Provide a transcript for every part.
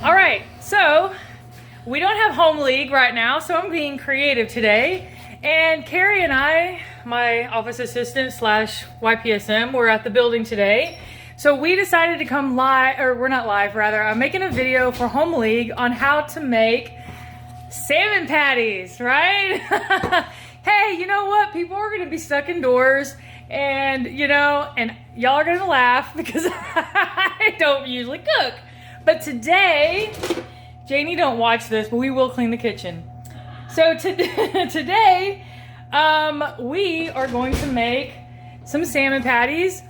All right, so we don't have home league right now, so I'm being creative today. And Carrie and I, my office assistant slash YPSM, we're at the building today. So we decided to come live, or we're not live, rather. I'm making a video for home league on how to make salmon patties, right? Hey, you know what? People are going to be stuck indoors, and and y'all are going to laugh because I don't usually cook. But today, Janie don't watch this, but we will clean the kitchen. So today, we are going to make some salmon patties.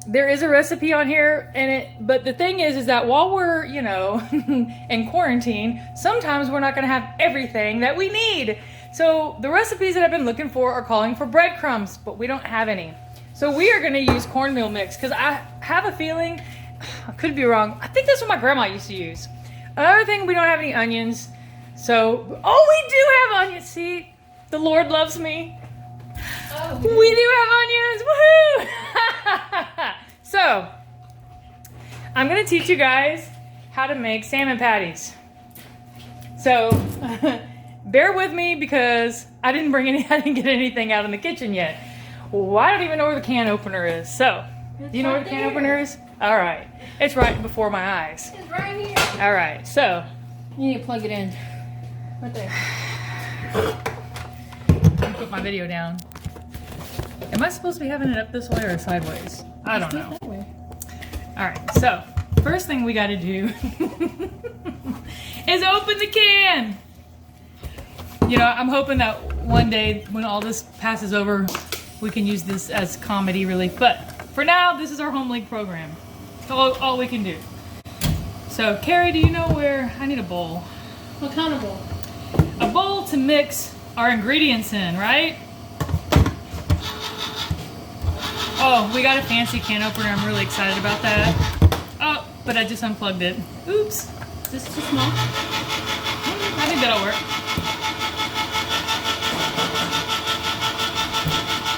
There is a recipe on here, but the thing is that while we're, in quarantine, sometimes we're not going to have everything that we need. So the recipes that I've been looking for are calling for breadcrumbs, but we don't have any. So we are going to use cornmeal mix because I have a feeling, I could be wrong, I think that's what my grandma used to use. Another thing, we don't have any onions. So, we do have onions. See, the Lord loves me. Oh, we do have onions. Woohoo! So, I'm going to teach you guys how to make salmon patties. So, bear with me because I didn't get anything out in the kitchen yet. Well, I don't even know where the can opener is. So, do you know where the can opener is? All right. It's right before my eyes. It's right here. All right. So, you need to plug it in. Right there. Let me put my video down. Am I supposed to be having it up this way or sideways? I don't know. All right. So, first thing we got to do is open the can. I'm hoping that one day when all this passes over, we can use this as comedy relief. But for now, this is our home league program. It's all we can do. So, Carrie, do you know where? I need a bowl. What kind of bowl? A bowl to mix our ingredients in, right? Oh, we got a fancy can opener. I'm really excited about that. Oh, but I just unplugged it. Oops. Is this too small? I think that'll work.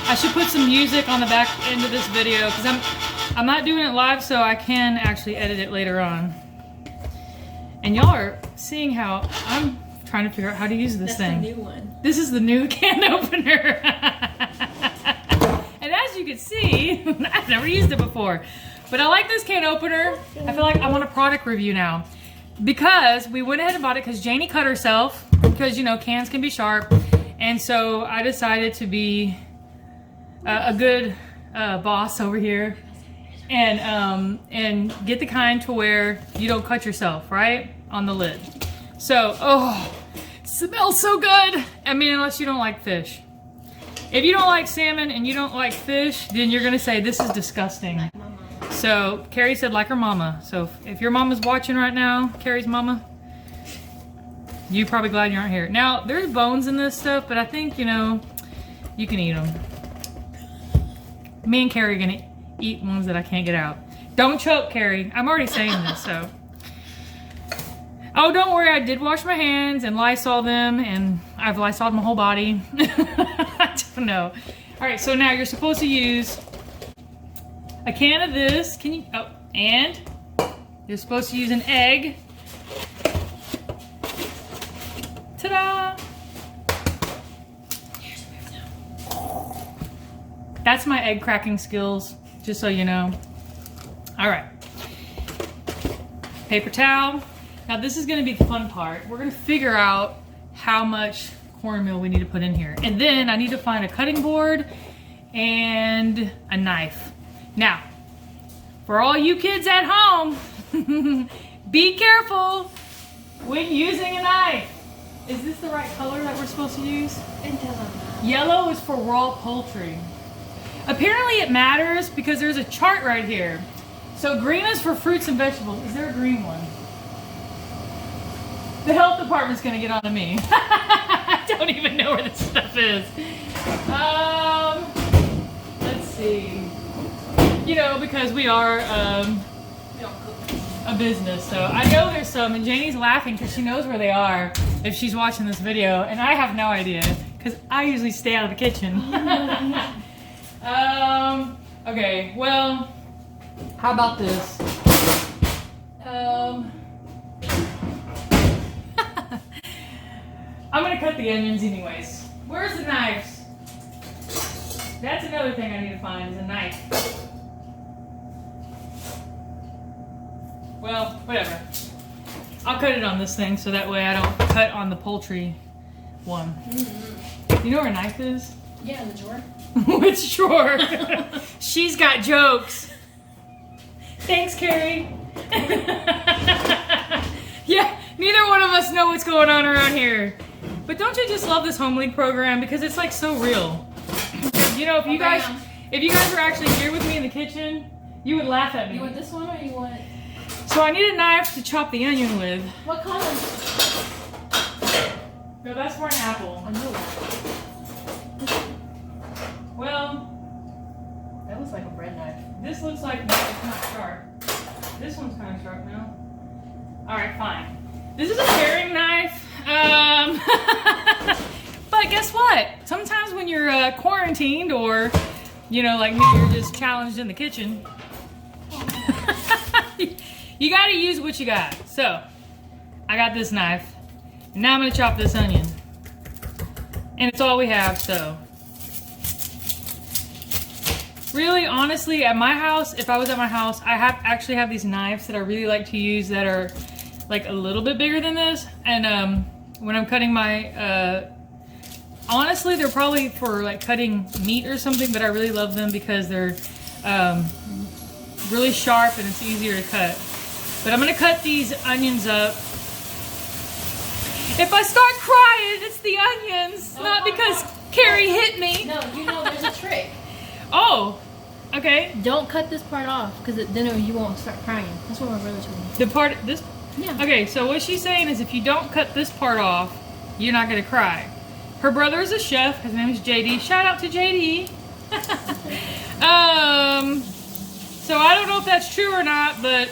I should put some music on the back end of this video because I'm not doing it live, so I can actually edit it later on. And y'all are seeing how I'm trying to figure out how to use this thing. That's the new one. This is the new can opener. And as you can see, I've never used it before. But I like this can opener. I feel like I want a product review now. Because we went ahead and bought it because Janie cut herself. Because, cans can be sharp. And so I decided to be a good boss over here. And get the kind to where you don't cut yourself, right? On the lid. So, it smells so good. I mean, unless you don't like fish. If you don't like salmon and you don't like fish, then you're gonna say this is disgusting. Like my mama. So, Carrie said like her mama. So, if your mama's watching right now, Carrie's mama, you're probably glad you aren't here. Now, there's bones in this stuff, but I think, you can eat them. Me and Carrie are gonna eat ones that I can't get out. Don't choke, Carrie. I'm already saying this, so. Oh, don't worry. I did wash my hands and Lysol them, and I've Lysoled my whole body. I don't know. All right, so now you're supposed to use a can of this. And you're supposed to use an egg. Ta-da! That's my egg cracking skills, just so you know. All right. Paper towel. Now this is gonna be the fun part. We're gonna figure out how much cornmeal we need to put in here. And then I need to find a cutting board and a knife. Now, for all you kids at home, be careful when using a knife. Is this the right color that we're supposed to use? It doesn't matter. Yellow is for raw poultry. Apparently it matters because there's a chart right here. So green is for fruits and vegetables. Is there a green one? The health department's gonna get on to me. I don't even know where this stuff is. Let's see. Because we are a business, so I know there's some, and Janie's laughing because she knows where they are if she's watching this video, and I have no idea because I usually stay out of the kitchen. Okay, well, how about this? I'm gonna cut the onions anyways. Where's the knives? That's another thing I need to find is a knife. Well, whatever. I'll cut it on this thing so that way I don't cut on the poultry one. You know where a knife is? Yeah, in the drawer. Which drawer? She's got jokes. Thanks, Carrie. Yeah, neither one of us know what's going on around here. But don't you just love this home league program because it's like so real? You know, if you guys were actually here with me in the kitchen, you would laugh at me. You want this one or you want? So I need a knife to chop the onion with. What color? No, that's for an apple. I know that. Well, That looks like a bread knife. this looks like it's not sharp. This one's kind of sharp now. All right, fine. This is a paring knife. But guess what? Sometimes when you're quarantined or, you know, like me, you're just challenged in the kitchen. You got to use what you got. So, I got this knife. And now I'm going to chop this onion. And it's all we have, so. Really, honestly, at my house, if I was at my house, I actually have these knives that I really like to use that are like a little bit bigger than this. And when I'm cutting my, honestly, they're probably for like cutting meat or something, but I really love them because they're really sharp and it's easier to cut. But I'm gonna cut these onions up. If I start crying, it's the onions, not because Carrie hit me. No, you know there's a trick. Oh, okay. Don't cut this part off because then you won't start crying. That's what my brother told me. The part, this? Yeah. Okay, so what she's saying is if you don't cut this part off, you're not gonna cry. Her brother is a chef, his name is JD. Shout out to JD. So I don't know if that's true or not, but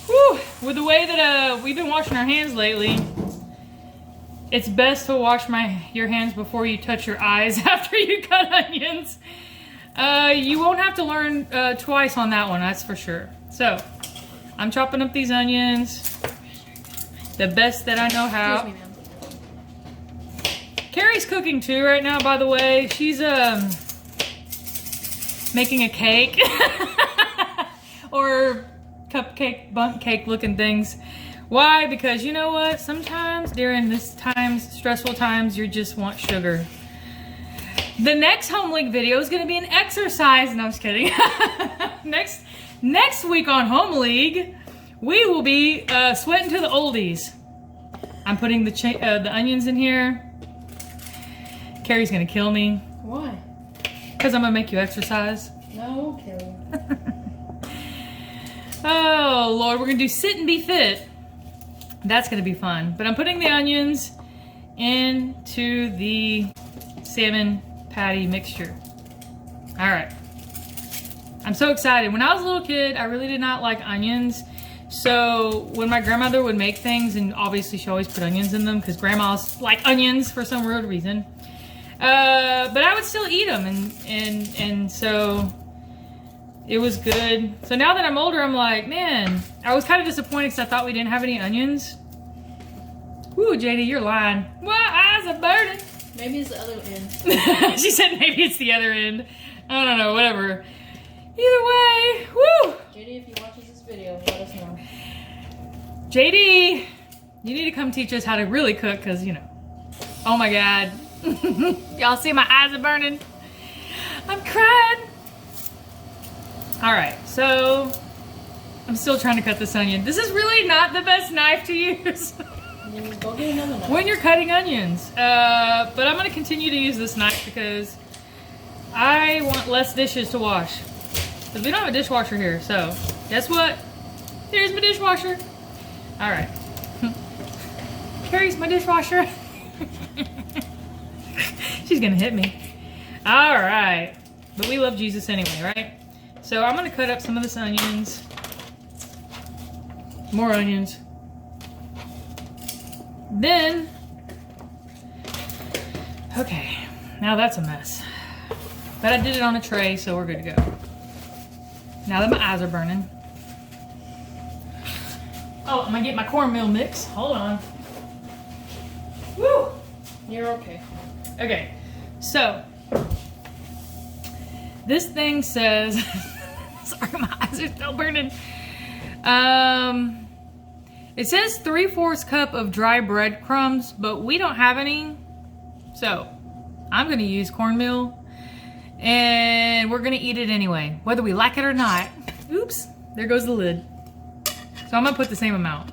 whew, with the way that we've been washing our hands lately, it's best to wash your hands before you touch your eyes after you cut onions. You won't have to learn twice on that one, that's for sure. So, I'm chopping up these onions the best that I know how. Excuse me, ma'am. Carrie's cooking too right now, by the way. She's making a cake or cupcake, bundt cake looking things. Why? Because you know what? Sometimes during this stressful times, you just want sugar. The next home league video is going to be an exercise. No, I'm just kidding. Next week on home league, we will be sweating to the oldies. I'm putting the onions in here. Carrie's going to kill me. Why? Because I'm going to make you exercise. No, okay. Oh, Lord. We're going to do sit and be fit. That's going to be fun. But I'm putting the onions into the salmon patty mixture. All right. I'm so excited. When I was a little kid, I really did not like onions. So when my grandmother would make things, and obviously she always put onions in them because grandmas like onions for some weird reason. But I would still eat them, and so it was good. So now that I'm older, I'm like, man, I was kind of disappointed because I thought we didn't have any onions. Woo, JD, you're lying. My eyes are burning. Maybe it's the other end. She said maybe it's the other end. I don't know, whatever. Either way, woo! JD, if he watches this video, let us know. JD, you need to come teach us how to really cook, because, you know. Oh my God. Y'all see my eyes are burning? I'm crying. All right, so I'm still trying to cut this onion. This is really not the best knife to use. Go get another knife. When you're cutting onions. But I'm gonna continue to use this knife because I want less dishes to wash. Because we don't have a dishwasher here, so guess what? Here's my dishwasher. All right. Carrie's my dishwasher. She's gonna hit me. All right. But we love Jesus anyway, right? So I'm gonna cut up some of this onions. More onions. Then, okay, now that's a mess. But I did it on a tray, so we're good to go. Now that my eyes are burning. Oh, I'm gonna get my cornmeal mix. Hold on. Woo! You're okay. Okay, so this thing says, sorry, my eyes are still burning. It says 3/4 cup of dry breadcrumbs, but we don't have any. So I'm gonna use cornmeal and we're gonna eat it anyway, whether we like it or not. Oops, there goes the lid. So I'm gonna put the same amount.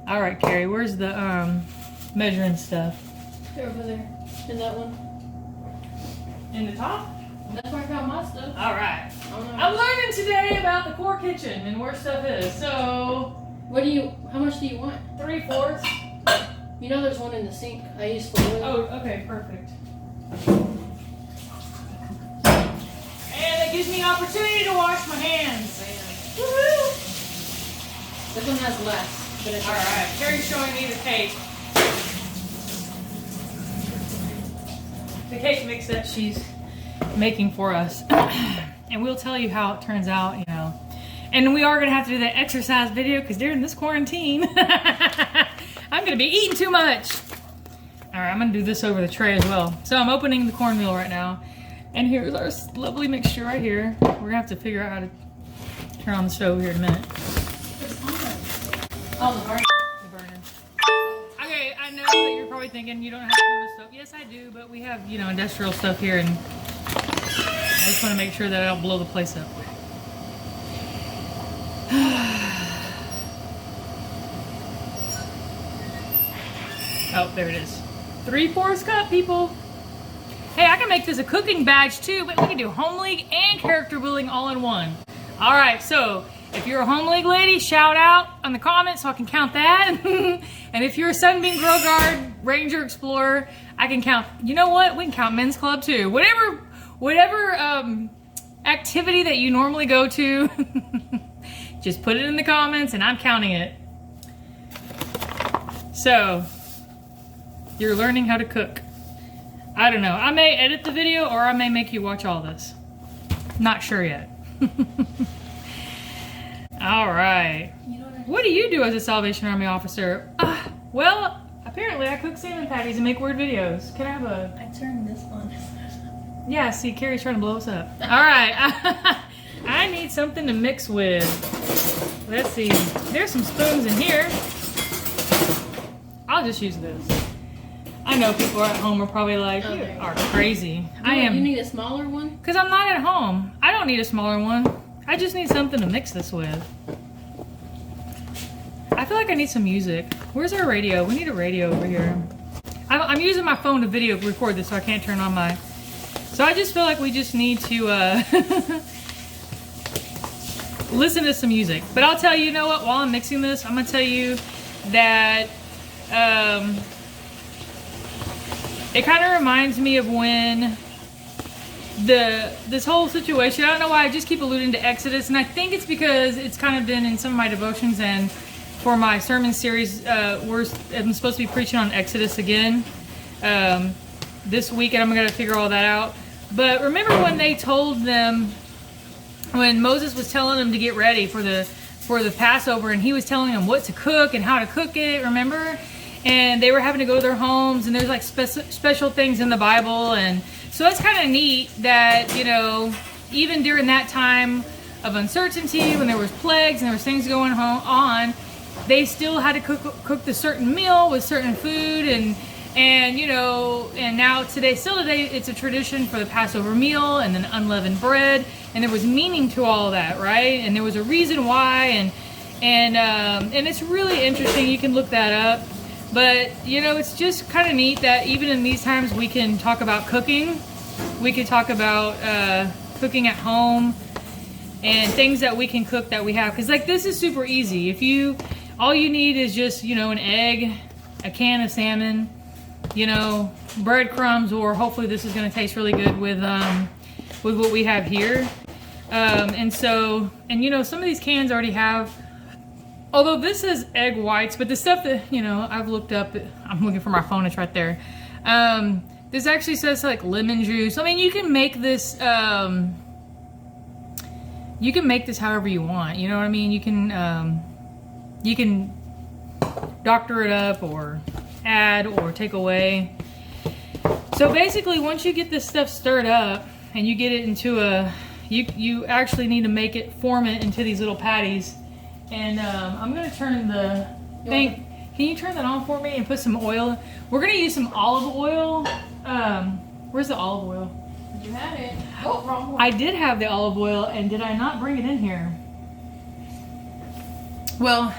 All right, Carrie, where's the measuring stuff? They're over there, in that one. In the top? That's where I got my stuff. All right. Oh, no. I'm learning today about the core kitchen and where stuff is. So, How much do you want? 3/4. You know there's one in the sink I use for oil. Oh, okay, perfect. And it gives me an opportunity to wash my hands. Woohoo! This one has less, but it's All right, Carrie's showing me the cake. The cake mix that she's making for us. And we'll tell you how it turns out, you know. And we are going to have to do that exercise video because during this quarantine, I'm going to be eating too much. All right, I'm going to do this over the tray as well. So I'm opening the cornmeal right now. And here's our lovely mixture right here. We're going to have to figure out how to turn on the stove here in a minute. Oh, the burner. The burner. Okay, I know that you're probably thinking you don't have to turn the stove. Yes, I do, but we have, you know, industrial stuff here, and I just want to make sure that I don't blow the place up. Oh, there it is. 3/4 cup, people. Hey, I can make this a cooking badge too, but we can do home league and character building all in one. All right, so if you're a home league lady, shout out on the comments so I can count that. And if you're a Sunbeam Grill Guard, Ranger Explorer, I can count. You know what? We can count men's club too. Whatever activity that you normally go to, just put it in the comments and I'm counting it. So, you're learning how to cook. I don't know. I may edit the video or I may make you watch all this. Not sure yet. All right. What do you do as a Salvation Army officer? Well, apparently I cook salmon patties and make weird videos. Can I have a... I turned this on. Yeah, see, Carrie's trying to blow us up. All right. I need something to mix with. Let's see. There's some spoons in here. I'll just use this. I know people at home are probably like, you are crazy. You need a smaller one? Because I'm not at home. I don't need a smaller one. I just need something to mix this with. I feel like I need some music. Where's our radio? We need a radio over here. I'm using my phone to video record this, so I can't turn on my... So I just feel like we just need to listen to some music. But I'll tell you, you know what? While I'm mixing this, I'm going to tell you that it kind of reminds me of when this whole situation, I don't know why I just keep alluding to Exodus, and I think it's because it's kind of been in some of my devotions, and for my sermon series, I'm supposed to be preaching on Exodus again this week, and I'm going to figure all that out. But remember when they told them, when Moses was telling them to get ready for the Passover, and he was telling them what to cook and how to cook it, remember? And they were having to go to their homes, and there's like special things in the Bible, and so that's kind of neat that, you know, even during that time of uncertainty, when there was plagues and there was things going on, they still had to cook the certain meal with certain food, and you know, and now today, it's a tradition for the Passover meal and then unleavened bread, and there was meaning to all of that, right? And there was a reason why, and it's really interesting. You can look that up. But, you know, it's just kind of neat that even in these times we can talk about cooking. We can talk about cooking at home and things that we can cook that we have. Because, like, this is super easy. All you need is just, you know, an egg, a can of salmon, you know, breadcrumbs, or hopefully this is going to taste really good with what we have here. And you know, some of these cans already have... Although this is egg whites, but the stuff that, you know, I've looked up, I'm looking for my phone, it's right there. This actually says like lemon juice. I mean, you can make this however you want. You know what I mean? You can doctor it up or add or take away. So basically, once you get this stuff stirred up and you get it into a, you actually need to form it into these little patties. And I'm gonna turn the thing. Can you turn that on for me and put some oil? We're gonna use some olive oil. Where's the olive oil? You had it. Oh, wrong one. I did have the olive oil, and did I not bring it in here? Well,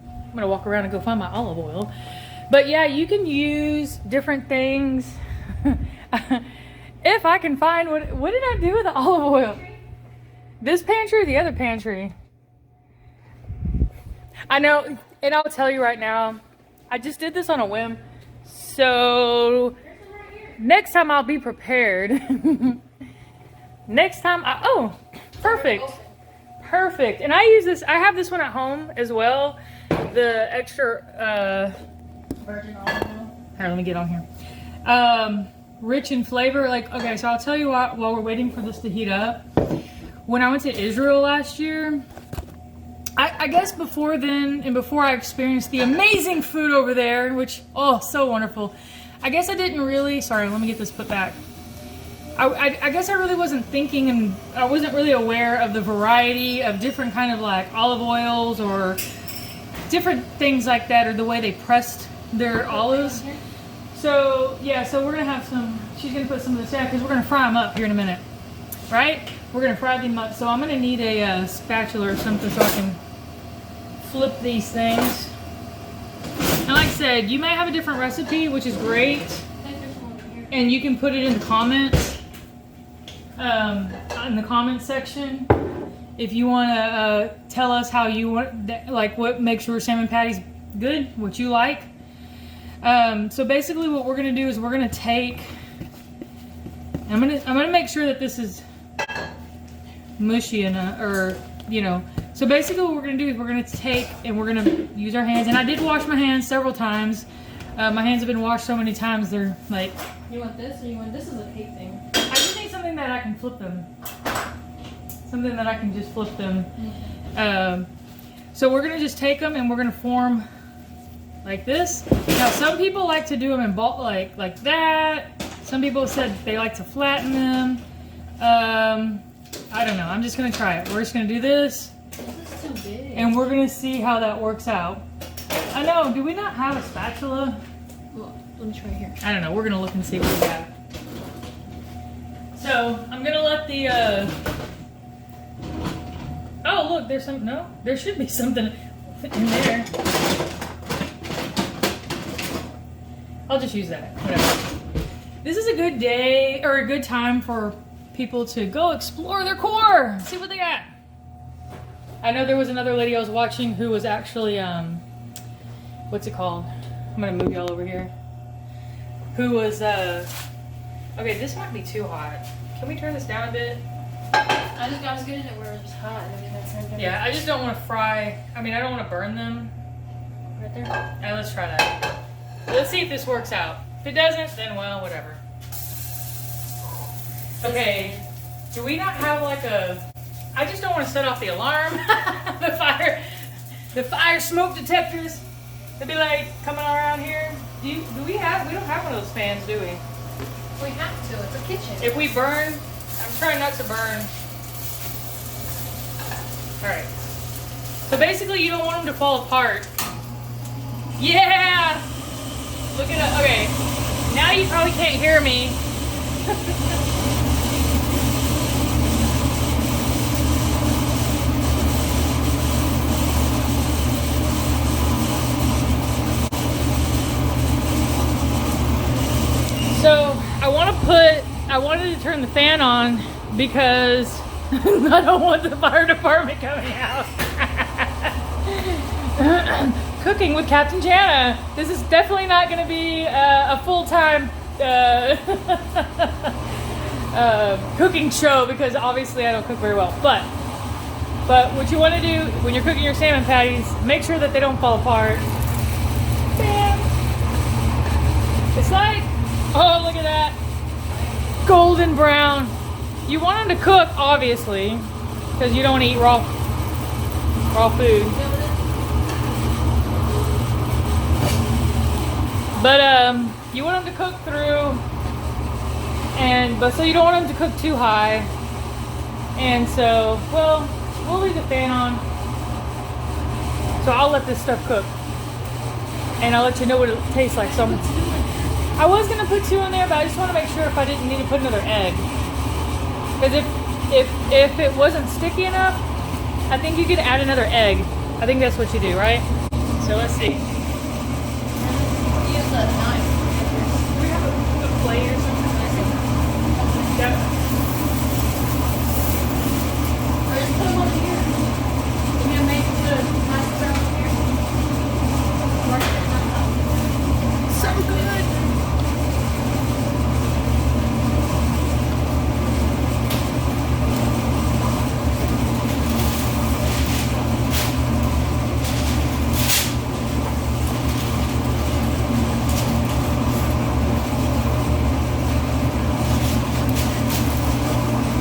I'm gonna walk around and go find my olive oil. But yeah, you can use different things. If I can find what did I do with the olive oil? This pantry or the other pantry? I know, and I'll tell you right now, I just did this on a whim. So next time I'll be prepared. Next time oh, perfect. Perfect. And I use this, I have this one at home as well. The extra Virgin olive oil. Here, let me get on here. Rich in flavor. Like, okay, so I'll tell you what, while we're waiting for this to heat up. When I went to Israel last year, I guess before then, and before I experienced the amazing food over there, which, oh, so wonderful. I guess I didn't really, sorry, let me get this put back. I guess I really wasn't thinking, and I wasn't really aware of the variety of different kind of like olive oils or different things like that, or the way they pressed their olives. So yeah, so we're gonna have some, she's gonna put some of this down because we're gonna fry them up here in a minute, right? We're gonna fry them up. So I'm gonna need a spatula or something so I can flip these things. And like I said, you may have a different recipe, which is great. And you can put it in the comments, in the comments section, if you want to tell us how you want, like what makes your salmon patties good, what you like. So basically, what we're gonna do is we're gonna take. I'm gonna make sure that this is mushy enough, or you know. So basically, what we're gonna do is we're gonna take and we're gonna use our hands. And I did wash my hands several times. My hands have been washed so many times they're like. You want this, or you want this? Is a cake thing. I just need something that I can flip them. Something that I can just flip them. Okay. So we're gonna just take them and we're gonna form like this. Now some people like to do them in bulk, like that. Some people said they like to flatten them. I don't know. I'm just gonna try it. We're just gonna do this. This is too big. And we're gonna see how that works out. I know. Do we not have a spatula? Well, let me try here. I don't know. We're gonna look and see what we have. So I'm gonna let the. Oh look, there's some. No, there should be something in there. I'll just use that. Whatever. This is a good day or a good time for people to go explore their core, see what they got. I know there was another lady I was watching who was actually what's it called? I'm gonna move y'all over here. Who was okay, this might be too hot. Can we turn this down a bit? I was getting it where it was hot and everything. Yeah, I just don't want to fry. I mean, I don't want to burn them. Right there. Alright, let's try that. Let's see if this works out. If it doesn't, then well, whatever. Okay, do we not have like a... I just don't want to set off the alarm. the fire smoke detectors. They'd be like coming around here. We don't have one of those fans, do we? We have to. It's a kitchen. If we burn, I'm trying not to burn. Alright. So basically you don't want them to fall apart. Yeah! Look at it. Okay. Now you probably can't hear me. So I wanted to turn the fan on because I don't want the fire department coming out. Cooking with Captain Jana. This is definitely not going to be a full-time cooking show because obviously I don't cook very well. But what you want to do when you're cooking your salmon patties, make sure that they don't fall apart. Bam! It's like, oh, look at that. Golden brown. You want them to cook, obviously, because you don't want to eat raw food. But You want them to cook through, but so you don't want them to cook too high. And so, well, we'll leave the fan on. So I'll let this stuff cook, and I'll let you know what it tastes like. So I was gonna put 2 in there, but I just want to make sure if I didn't need to put another egg. Because if it wasn't sticky enough, I think you could add another egg. I think that's what you do, right? So let's see. Use a knife. Do we have a plate or something? Yep. Or just put them over here. You can make the pasta over here. Work it out. So good.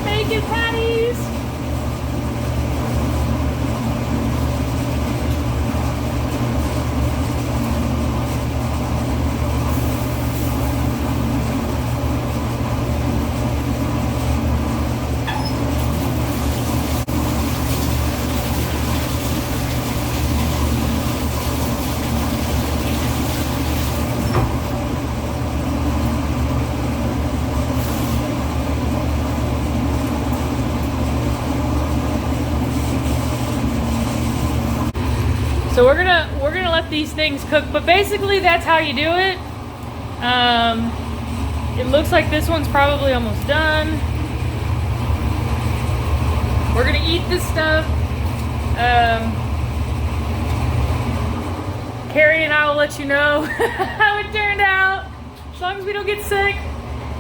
Bacon patties. So we're gonna let these things cook, but basically that's how you do it. It looks like this one's probably almost done. We're gonna eat this stuff. Carrie and I will let you know how it turned out. As long as we don't get sick,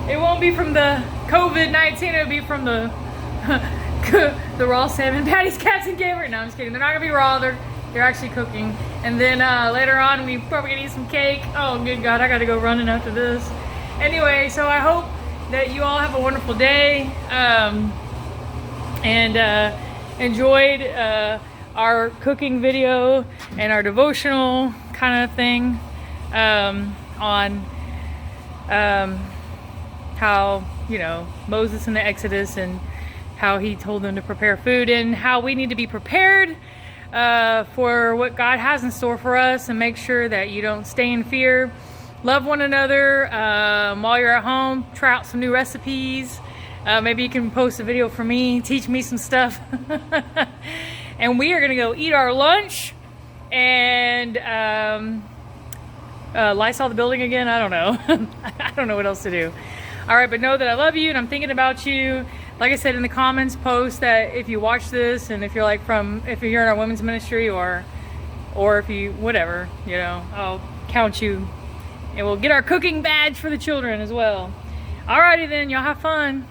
it won't be from the COVID-19. It'll be from the the raw salmon patties Captain gave her. No, I'm just kidding. They're not gonna be raw. They're actually cooking. And then later on, we probably gonna eat some cake. Oh, good God, I gotta go running after this. Anyway, so I hope that you all have a wonderful day and enjoyed our cooking video and our devotional kind of thing on how, you know, Moses in the Exodus and how he told them to prepare food and how we need to be prepared for what God has in store for us, and make sure that you don't stay in fear. Love one another while you're at home. Try out some new recipes. Maybe you can post a video for me, teach me some stuff. And we are gonna go eat our lunch and Lysol the building again. I don't know. I don't know what else to do. All right, but know that I love you and I'm thinking about you. Like I said in the comments, post that if you watch this and if you're like if you're in our women's ministry or if you, whatever, you know, I'll count you and we'll get our cooking badge for the children as well. Alrighty then, y'all have fun.